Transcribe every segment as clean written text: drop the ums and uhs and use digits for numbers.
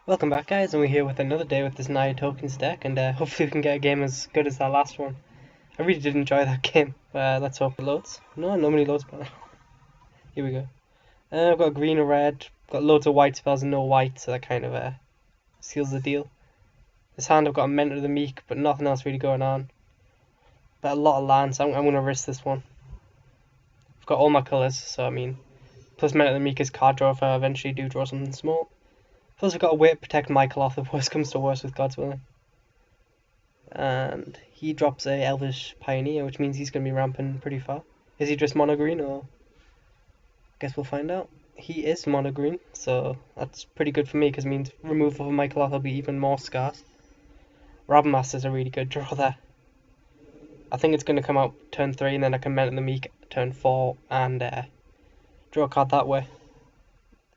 Welcome back, guys, and we're here with another day with this Naya tokens deck, and hopefully we can get a game as good as that last one. I really did enjoy that game. Let's hope it loads. No, nobody loads, but here we go. I've got green and red, got loads of white spells and no white, so that kind of seals the deal. This hand I've got a Mentor of the Meek, but nothing else really going on. But a lot of lands, I'm going to risk this one. I've got all my colours, so I mean, plus Mentor of the Meek is card draw if I eventually do draw something small. Plus I've got a way to protect Michael off if worst comes to worst with God's Willing. And he drops a Elvish Pioneer, which means he's going to be ramping pretty far. Is he just mono green, or guess we'll find out. He is mono green, so that's pretty good for me because it means removal of my cloth will be even more scarce. Rabmaster's a really good draw there. I think it's going to come out turn 3 and then I can Mentor the Meek turn 4 and draw a card that way.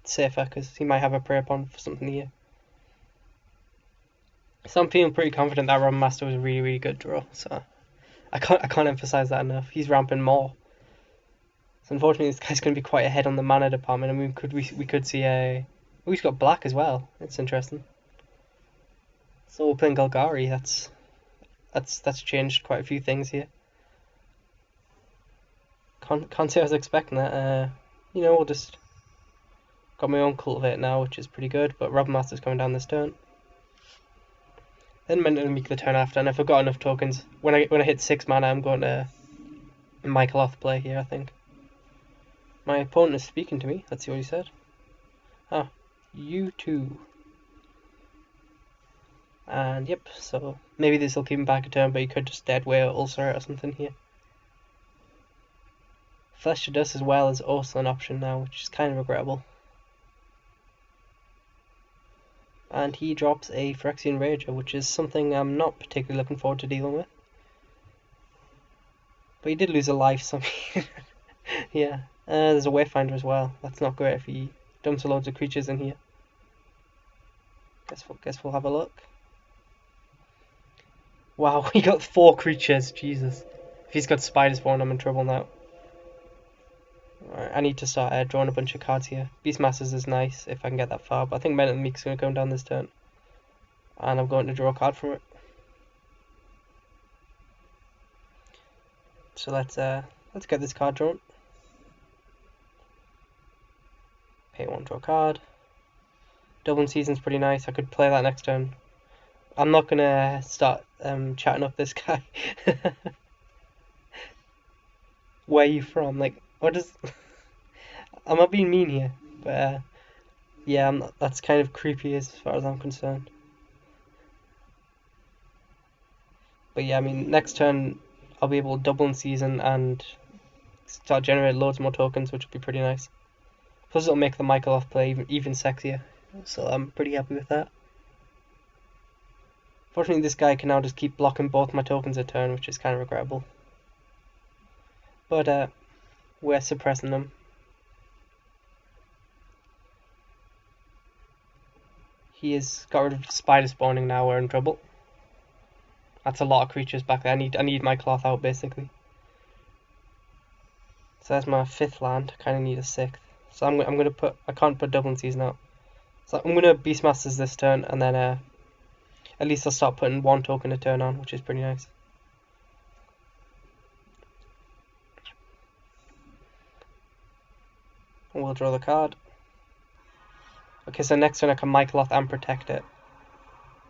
It's safer because he might have a prey upon for something here. So I'm feeling pretty confident that Rabmaster was a really good draw, so I can't emphasize that enough. He's ramping more. So unfortunately, this guy's going to be quite ahead on the mana department, and we could see a. Oh, he's got black as well. It's interesting. So we're playing Golgari. That's changed quite a few things here. Can't say I was expecting that. We'll just got my own cultivate now, which is pretty good. But Robmaster's coming down this turn. Then Mentor the Meek the turn after, and if I've got enough tokens, when I hit 6 mana, I'm going to Michaeloth play here. I think. My opponent is speaking to me. Let's see what he said. Ah, you too. And yep, so maybe this will keep him back a turn, but he could just dead weight or ulcer or something here. Flesh to Dust as well is also an option now, which is kind of regrettable. And he drops a Phyrexian Rager, which is something I'm not particularly looking forward to dealing with. But he did lose a life, so yeah. There's a Wayfinder as well. That's not great if he dumps loads of creatures in here. Guess we'll have a look. Wow, he got 4 creatures. Jesus. If he's got Spider Spawn, I'm in trouble now. Right, I need to start drawing a bunch of cards here. Beastmasters is nice if I can get that far, but I think Mentor the Meek's going to come down this turn. And I'm going to draw a card from it. So let's get this card drawn. Pay 1, draw a card. Dublin Season's pretty nice. I could play that next turn. I'm not going to start chatting up this guy. Where are you from? Like, what is... I'm not being mean here, but yeah, that's kind of creepy as far as I'm concerned. But yeah, I mean, next turn I'll be able to double in season and start generating loads more tokens, which will be pretty nice. Plus it'll make the Michaeloth play even sexier, so I'm pretty happy with that. Fortunately, this guy can now just keep blocking both my tokens a turn, which is kind of regrettable. But we're suppressing them. He has got rid of spider spawning now, we're in trouble. That's a lot of creatures back there. I need my cloth out basically. So that's my 5th land. I kind of need a 6th. So I'm gonna put. I can't put Dublin Season out. So I'm gonna Beastmasters this turn, and then at least I'll start putting 1 token a turn on, which is pretty nice. And we'll draw the card. Okay, so next turn I can Michaeloth and protect it.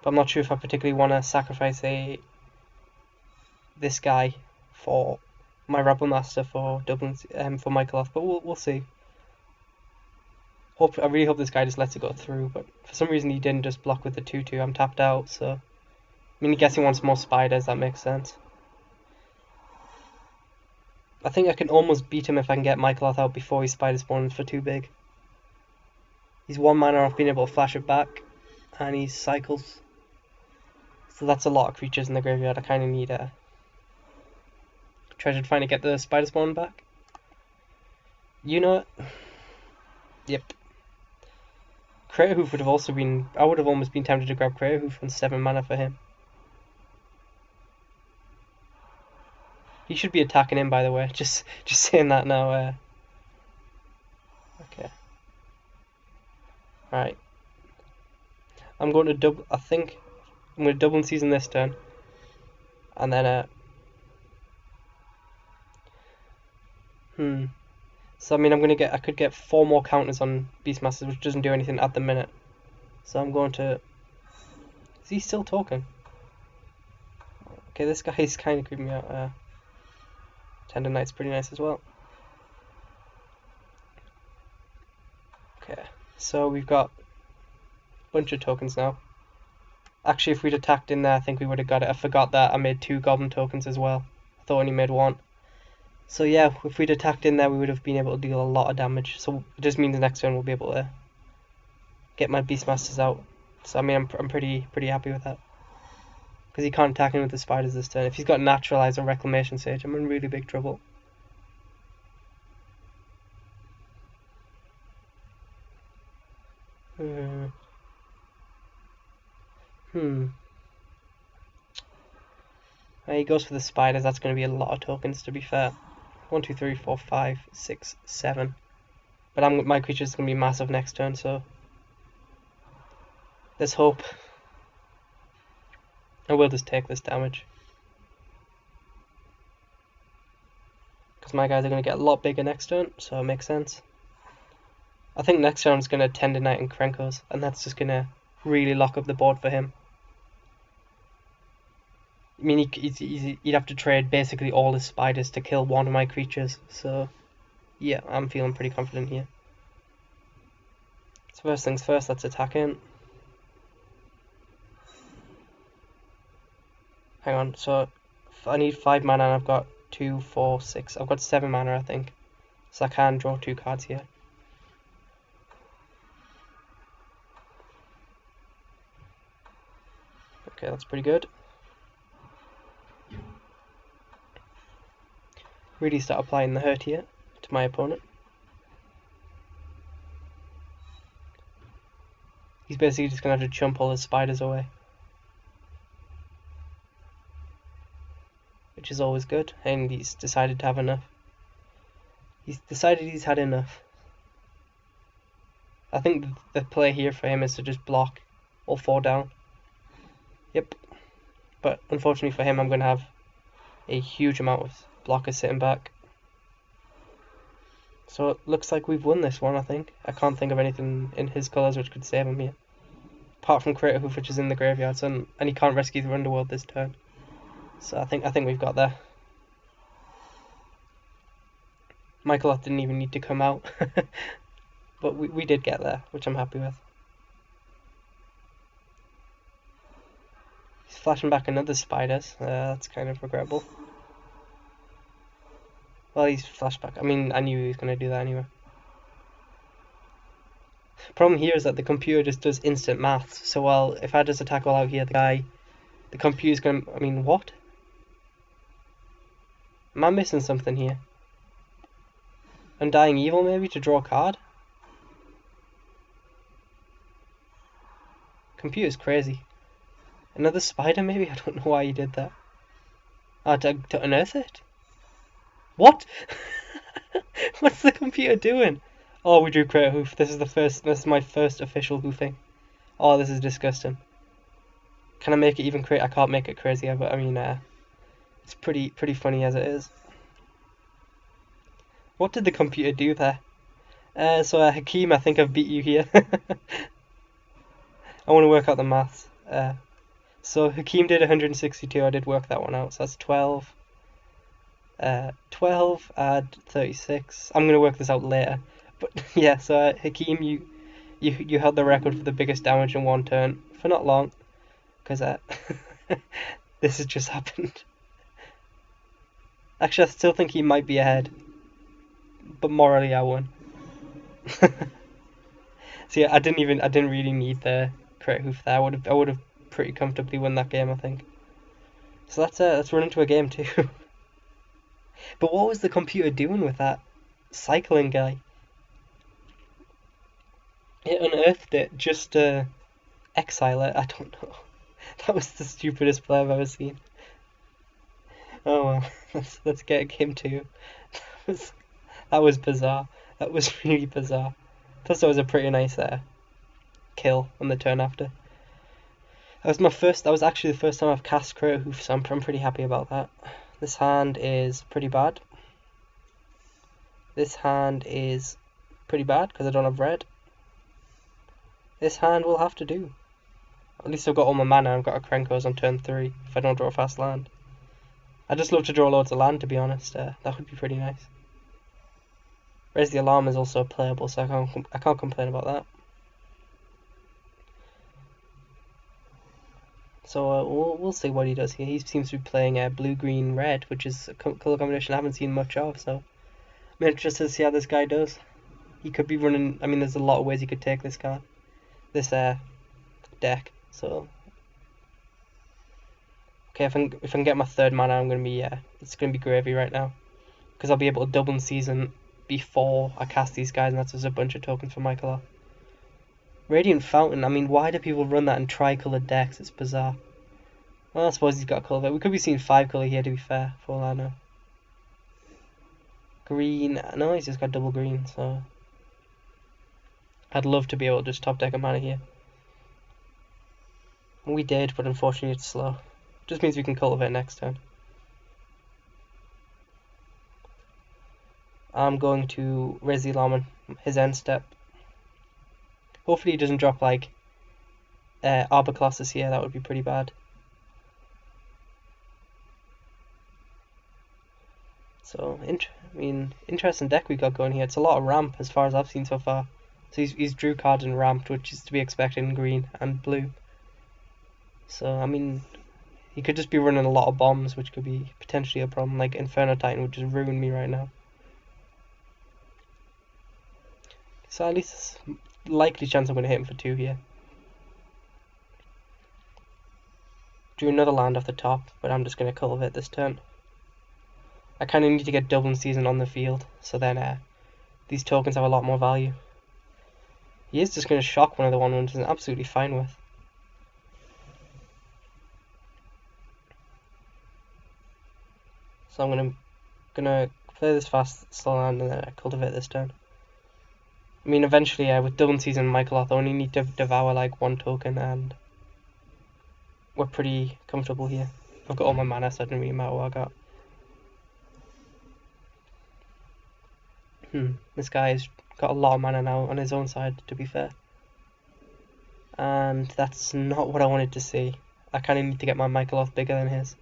But I'm not sure if I particularly want to sacrifice this guy for my Rebel Master for Dublin for Michaeloth, but we'll see. I really hope this guy just lets it go through, but for some reason he didn't just block with the 2/2. I'm tapped out, so I mean, I guess he wants more spiders. That makes sense. I think I can almost beat him if I can get Michaeloth out before he spider spawns for too big. He's 1 mana off being able to flash it back, and he cycles. So that's a lot of creatures in the graveyard. I kind of need a treasure to finally get the spider spawn back. You know it. Yep. Crater Hoof would have also been. I would have almost been tempted to grab Crater Hoof on 7 mana for him. He should be attacking him, by the way. Just saying that now. Okay. Alright. I'm going to double. I think I'm going to double and season this turn, and then So I mean, I could get 4 more counters on Beastmasters, which doesn't do anything at the minute. So I'm going to. Is he still talking? Okay, this guy is kind of creeping me out. Tender Knight's pretty nice as well. Okay, so we've got a bunch of tokens now. Actually, if we'd attacked in there, I think we would have got it. I forgot that I made 2 goblin tokens as well. I thought I only made 1. So yeah, if we'd attacked in there, we would have been able to deal a lot of damage. So it just means the next turn we'll be able to get my Beastmasters out. So I mean, I'm pretty happy with that. Because he can't attack him with the spiders this turn. If he's got Naturalize or Reclamation Sage, I'm in really big trouble. He goes for the spiders. That's going to be a lot of tokens, to be fair. 1, 2, 3, 4, 5, 6, 7. But my creature's going to be massive next turn, so there's hope. I will just take this damage. Because my guys are going to get a lot bigger next turn, so it makes sense. I think next turn is going to Tender Knight and Krenkos, and that's just going to really lock up the board for him. I mean, he'd have to trade basically all his spiders to kill one of my creatures, so yeah, I'm feeling pretty confident here. So first things first, let's attack in. Hang on, so I need 5 mana and I've got 2, 4, 6. I've got 7 mana, I think. So I can draw 2 cards here. Okay, that's pretty good. Really start applying the hurt here to my opponent. He's basically just going to have to chump all his spiders away. Which is always good, and he's decided to have enough. He's decided he's had enough. I think the play here for him is to just block all 4 down. Yep. But unfortunately for him, I'm going to have a huge amount of blockers sitting back. So it looks like we've won this one, I think. I can't think of anything in his colours which could save him here. Apart from Crater Hoof, which is in the graveyard, so, and he can't rescue the Underworld this turn. So I think we've got there. Michael didn't even need to come out. But we did get there, which I'm happy with. He's flashing back another spiders. That's kind of regrettable. Well, he's flashback. I mean, I knew he was going to do that anyway. Problem here is that the computer just does instant maths. So, well, if I just attack all out here, the computer's going to... I mean, what? Am I missing something here? Undying Evil, maybe, to draw a card? Computer's crazy. Another spider, maybe? I don't know why he did that. Ah, to unearth it? What? What's the computer doing? Oh, we drew Crater Hoof. This is my first official hoofing. Oh, this is disgusting. Can I make it even crazy? I can't make it crazier, but I mean, it's pretty funny as it is. What did the computer do there? So Hakeem, I think I've beat you here. I want to work out the maths. So Hakeem did 162. I did work that one out. So that's 12. 12 add 36. I'm gonna work this out later. But yeah, so Hakeem, you held the record for the biggest damage in one turn for not long, because this has just happened. Actually, I still think he might be ahead, but morally I won. So yeah, I didn't really need the Crater Hoof there. I would have pretty comfortably won that game, I think. So let's run into a game too. But what was the computer doing with that cycling guy? It unearthed it just to exile it. I don't know. That was the stupidest play I've ever seen. Oh well, let's get game 2. That was bizarre. That was really bizarre. Plus, that was a pretty nice kill on the turn after. That was actually the first time I've cast Creative Hoof, so I'm pretty happy about that. This hand is pretty bad. This hand is pretty bad because I don't have red. This hand will have to do. At least I've got all my mana. I've got a Krenkos on turn 3 if I don't draw a fast land. I just love to draw loads of land, to be honest. That would be pretty nice. Raise the Alarm is also playable, so I can't complain about that. So we'll see what he does here. He seems to be playing blue, green, red, which is a colour combination I haven't seen much of. So I'm interested to see how this guy does. He could be running. I mean, there's a lot of ways he could take this card, this deck. So okay, if I can get my third mana, I'm gonna be it's gonna be gravy right now, because I'll be able to double in season before I cast these guys, and that's just a bunch of tokens for Michael. Radiant Fountain, I mean, why do people run that in tri-coloured decks? It's bizarre. Well, I suppose he's got a colour, but we could be seeing 5-colour here, to be fair, for all I know. Green, no, he's just got double green, so I'd love to be able to just top deck a mana here. We did, but unfortunately it's slow. Just means we can cultivate next turn. I'm going to raise the alarm on his end step. Hopefully he doesn't drop like Arbor Colossus here, that would be pretty bad. So, interesting deck we got going here. It's a lot of ramp as far as I've seen so far. So he's drew cards and ramped, which is to be expected in green and blue. So, I mean, he could just be running a lot of bombs, which could be potentially a problem. Like Inferno Titan would just ruin me right now. So at least likely chance I'm going to hit him for 2 here. Drew another land off the top, but I'm just going to cultivate this turn. I kind of need to get double in season on the field, so then these tokens have a lot more value. He is just going to shock one of the 1/1s, which is absolutely fine with. So I'm gonna play this fast slow land and then cultivate this turn. I mean, eventually, with double in season and Michaeloth, I only need to devour like 1 token, and we're pretty comfortable here. I've got all my mana, so it doesn't really matter what I got. This guy's got a lot of mana now on his own side, to be fair. And that's not what I wanted to see. I kind of need to get my Michaeloth bigger than his.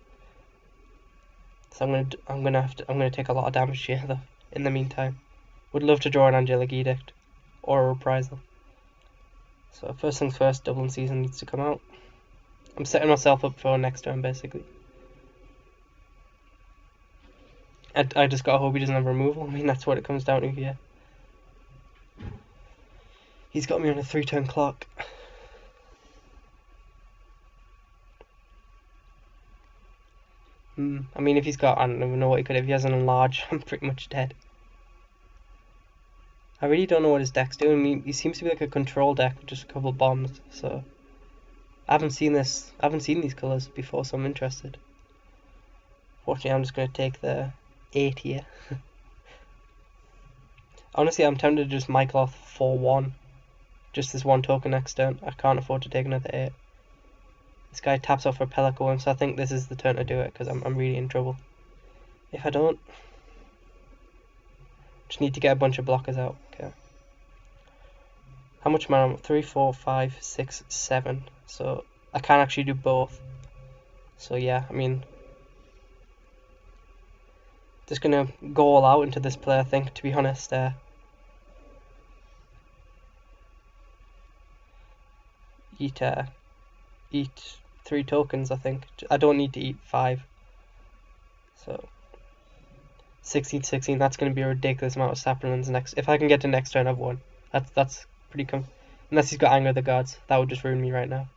So I'm gonna take a lot of damage here though. In the meantime, would love to draw an Angelic Edict or a Reprisal. So first things first, double in season needs to come out. I'm setting myself up for next turn basically. I just gotta hope he doesn't have removal. I mean, that's what it comes down to here. He's got me on a 3-turn clock. I mean, if he's got, I don't even know what he could have. If he has an enlarge, I'm pretty much dead. I really don't know what his deck's doing. I mean, he seems to be like a control deck with just a couple of bombs. So I haven't seen these colours before, so I'm interested. Fortunately, I'm just going to take the 8 here. Honestly, I'm tempted to just Michaeloth for 1. Just this 1 token next turn. I can't afford to take another 8. This guy taps off for Pelican, so I think this is the turn to do it, because I'm really in trouble. If I don't, just need to get a bunch of blockers out. Okay. How much mana? 3, 4, 5, 6, 7. So I can actually do both. So yeah, I mean, just gonna go all out into this play, I think, to be honest. Eat 3 tokens, I think. I don't need to eat 5. So 16, that's going to be a ridiculous amount of saplings next. If I can get to next turn, I've won. That's pretty unless he's got Anger of the Gods, that would just ruin me right now.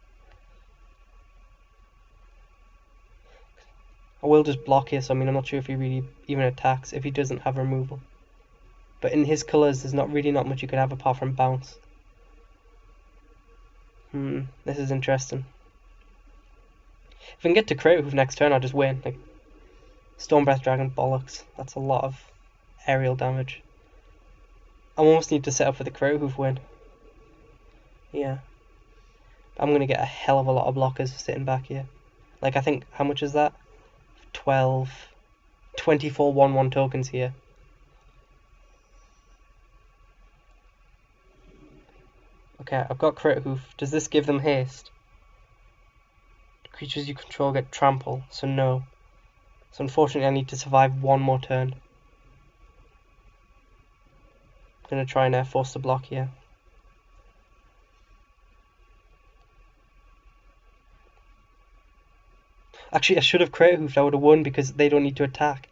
I will just block here, so I mean, I'm not sure if he really even attacks if he doesn't have removal. But in his colours, there's not much you could have apart from bounce. This is interesting. If I can get to Creative Hoof next turn, I'll just win. Like Stormbreath Dragon, bollocks. That's a lot of aerial damage. I almost need to set up for the Creative Hoof win. Yeah. I'm going to get a hell of a lot of blockers for sitting back here. Like, I think, how much is that? 12, 24 1/1 tokens here. Okay, I've got Crit Hoof. Does this give them haste? Creatures you control get trample, so no. So unfortunately I need to survive one more turn. I'm going to try and force the block here. Actually, I should have Crit Hoofed. I would have won because they don't need to attack.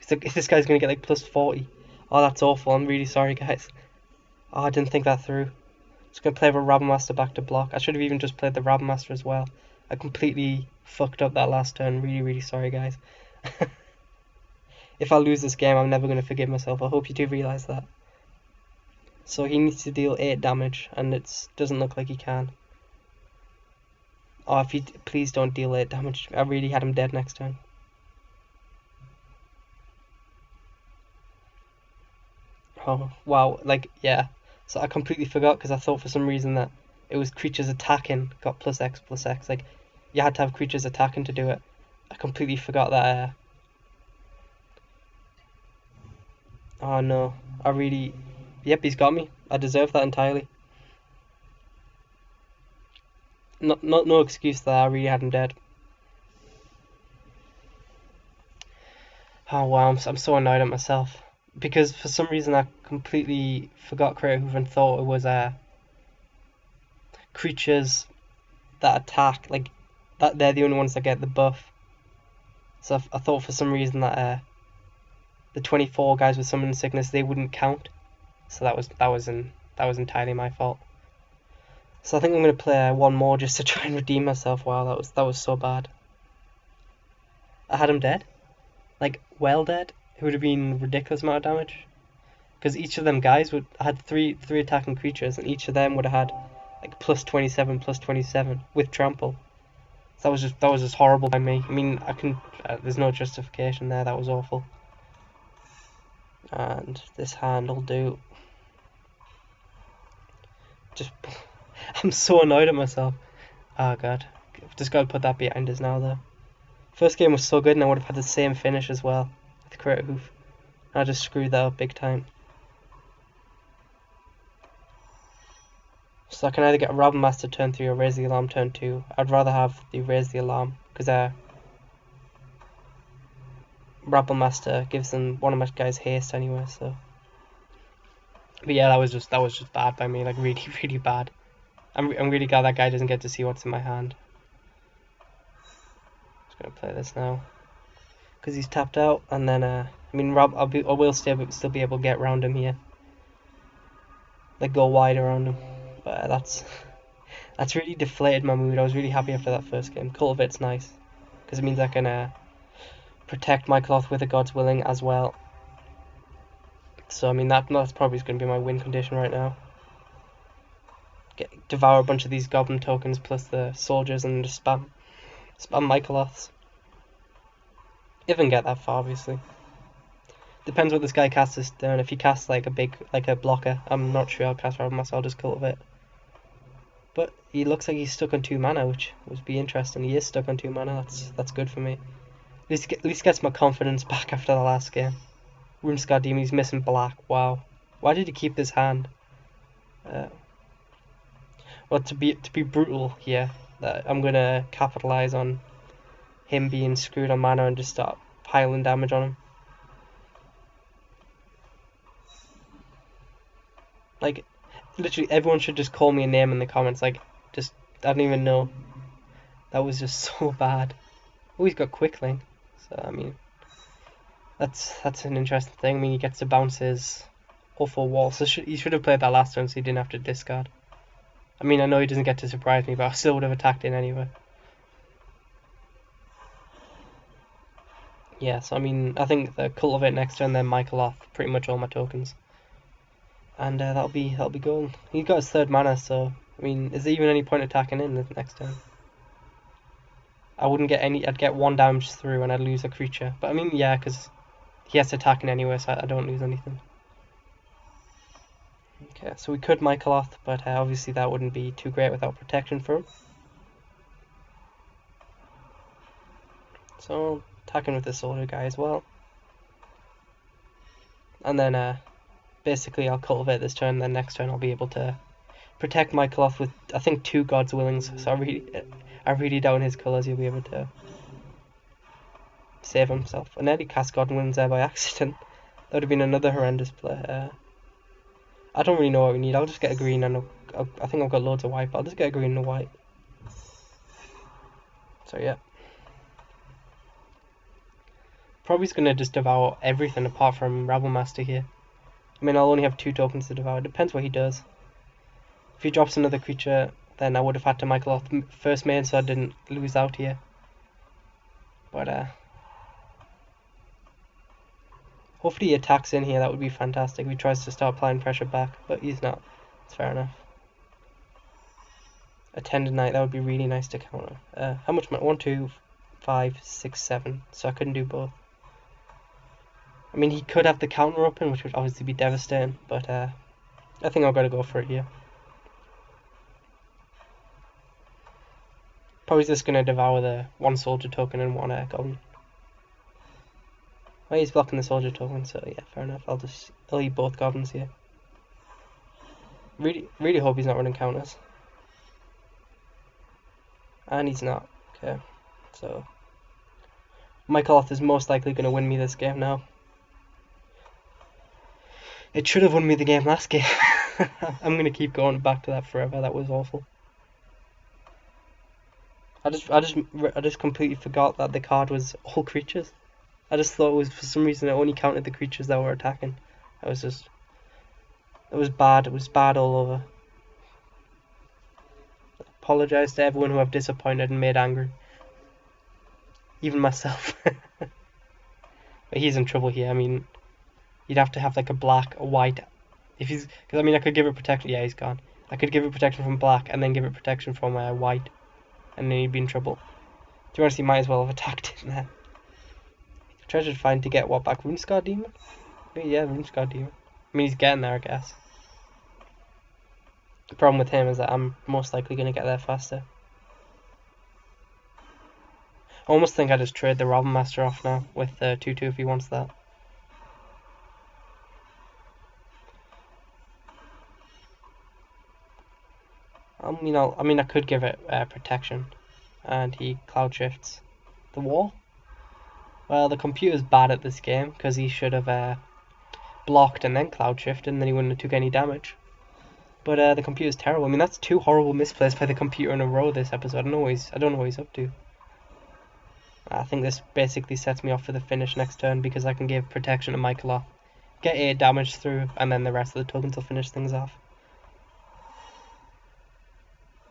If this guy's going to get like plus 40. Oh, that's awful. I'm really sorry, guys. Oh, I didn't think that through. Just going to play the Rabblemaster back to block. I should have even just played the Rabblemaster as well. I completely fucked up that last turn. Really, really sorry, guys. If I lose this game, I'm never going to forgive myself. I hope you do realise that. So he needs to deal 8 damage, and it doesn't look like he can. Oh, if he please don't deal 8 damage. I really had him dead next turn. Oh, wow. Like, yeah. So I completely forgot because I thought for some reason that it was creatures attacking got +X+X. Like, you had to have creatures attacking to do it. I completely forgot that. Oh no. I really... Yep, he's got me. I deserve that entirely. No excuse there. I really had him dead. Oh wow, I'm so annoyed at myself. Because for some reason I completely forgot Crit Hoof and thought it was creatures that attack, like that they're the only ones that get the buff. So I thought for some reason that the 24 guys with summon sickness, they wouldn't count. So that was entirely my fault. So I think I'm gonna play one more just to try and redeem myself. Wow, that was so bad. I had him dead, like well dead. It would have been a ridiculous amount of damage. Because each of them guys had three attacking creatures, and each of them would have had like +27 with trample. So that was just horrible by me. I mean, there's no justification there. That was awful. And this hand will do. Just, I'm so annoyed at myself. Oh god, just gotta put that behind us now though. First game was so good, and I would have had the same finish as well with Crit Hoof. I just screwed that up big time. So I can either get a Rabblemaster turn 3 or Raise the Alarm turn 2. I'd rather have the Raise the Alarm because Rabblemaster gives them one of my guys haste anyway. So, but yeah, that was just bad by me, like really really bad. I'm really glad that guy doesn't get to see what's in my hand. Just gonna play this now because he's tapped out, and then I mean I will still be able to get around him here, like go wide around him. But that's really deflated my mood. I was really happy after that first game. Cultivate's nice because it means I can protect my cloth with a God's Willing as well. So I mean that's probably going to be my win condition right now. Devour a bunch of these goblin tokens plus the soldiers and just spam Mycoloths. If I can get that far, obviously. Depends what this guy casts this turn. If he casts like a blocker, I'm not sure I'll cast around myself. I'll just cultivate. But he looks like he's stuck on 2 mana, which would be interesting. He is stuck on 2 mana. That's good for me. At least gets my confidence back after the last game. Runescar Demon, he's missing black. Wow. Why did he keep this hand? Well, to be brutal here, I'm gonna capitalize on him being screwed on mana and just start piling damage on him. Like, literally, everyone should just call me a name in the comments. Like, I don't even know. That was just so bad. Oh, he's got Quickling. So, I mean, that's an interesting thing. I mean, he gets to bounce his awful wall. So he should have played that last turn so he didn't have to discard. I mean, I know he doesn't get to surprise me, but I still would have attacked in anyway. Yeah, so I mean, I think the Cultivate next turn, then Mycoloth, pretty much all my tokens. And that'll be golden. He's got his 3rd mana, so I mean, is there even any point attacking in the next turn? I wouldn't get any. I'd get 1 damage through, and I'd lose a creature. But I mean, yeah, because he has to attack in anyway, so I don't lose anything. Okay, so we could Michaeloth, but obviously that wouldn't be too great without protection for him. So attacking with the soldier guy as well. And then basically I'll cultivate this turn, then next turn I'll be able to protect Michaeloth with, I think, 2 God's Willings. So I really doubt in his colours he'll be able to save himself. And then he cast God's Willings there by accident. That would have been another horrendous play. I don't really know what we need. I'll just get a green, and I think I've got loads of white, but I'll just get a green and a white. So yeah. Probably going to just devour everything apart from Rabblemaster here. I mean, I'll only have 2 tokens to devour. It depends what he does. If he drops another creature, then I would have had to Michaeloth first main so I didn't lose out here. But hopefully he attacks in here. That would be fantastic. If he tries to start applying pressure back, but he's not. It's fair enough. Attendant Knight, that would be really nice to counter. How much? 1, 2, 5, 6, 7. So I couldn't do both. I mean, he could have the counter open, which would obviously be devastating, but I think I've got to go for it here. Probably just going to devour the 1 soldier token and 1 goblin. Well, he's blocking the soldier token, so yeah, fair enough. I'll eat both goblins here. Really hope he's not running counters. And he's not. Okay, so Michaeloth is most likely going to win me this game now. It should have won me the game last game. I'm going to keep going back to that forever. That was awful. I just completely forgot that the card was all creatures. I just thought it was, for some reason, it only counted the creatures that were attacking. It was bad. It was bad all over. Apologise to everyone who I've disappointed and made angry. Even myself. But he's in trouble here. I mean, you'd have to have like a black, a white. Because I mean, I could give it protection. Yeah, he's gone. I could give it protection from black and then give it protection from white, and then he'd be in trouble. To be honest, he might as well have attacked it there. Treasured Find to get what back? Runescar Demon? Yeah, Runescar Demon. I mean, he's getting there, I guess. The problem with him is that I'm most likely going to get there faster. I almost think I just trade the Rabblemaster off now with 2-2 if he wants that. I mean, I could give it protection, and he cloud shifts the wall. Well, the computer's bad at this game because he should have blocked and then cloud shifted, and then he wouldn't have took any damage. But the computer's terrible. I mean, that's 2 horrible misplays by the computer in a row this episode. I don't know what he's up to. I think this basically sets me off for the finish next turn because I can give protection to Michaeloth, get 8 damage through, and then the rest of the tokens will finish things off.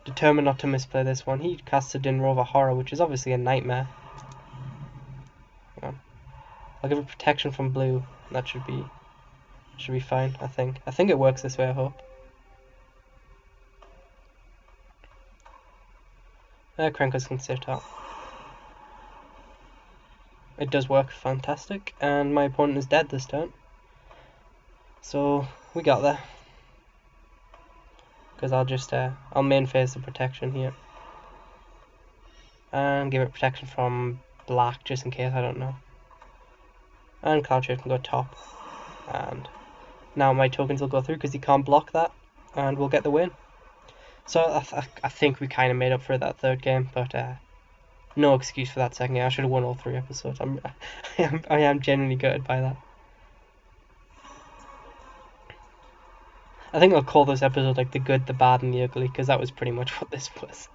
Determined not to misplay this one. He casts a Dinrover Horror, which is obviously a nightmare. Hang on. I'll give it protection from blue. That should be fine, I think. I think it works this way, I hope. Krankers can sit out. It does work fantastic, and my opponent is dead this turn. So we got there. Because I'll main phase the protection here. And give it protection from black just in case, I don't know. And Cloud Shift can go top. And now my tokens will go through because he can't block that. And we'll get the win. So I think we kind of made up for that third game, but no excuse for that second game. I should have won all 3 episodes. I am genuinely gutted by that. I think I'll call this episode like the good, the bad, and the ugly, because that was pretty much what this was.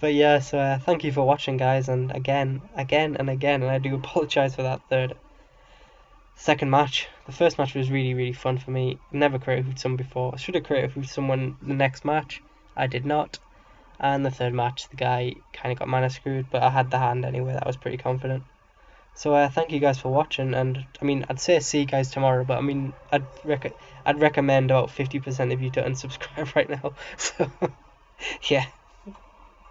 But yeah, so thank you for watching, guys, and again, and I do apologise for that second match. The first match was really, really fun for me. Never created with someone before. I should have created with someone the next match. I did not. And the third match, the guy kind of got mana screwed, but I had the hand anyway. That was pretty confident. So thank you guys for watching, and I mean, I'd say see you guys tomorrow, but I mean, I'd recommend about 50% of you to unsubscribe right now. So yeah.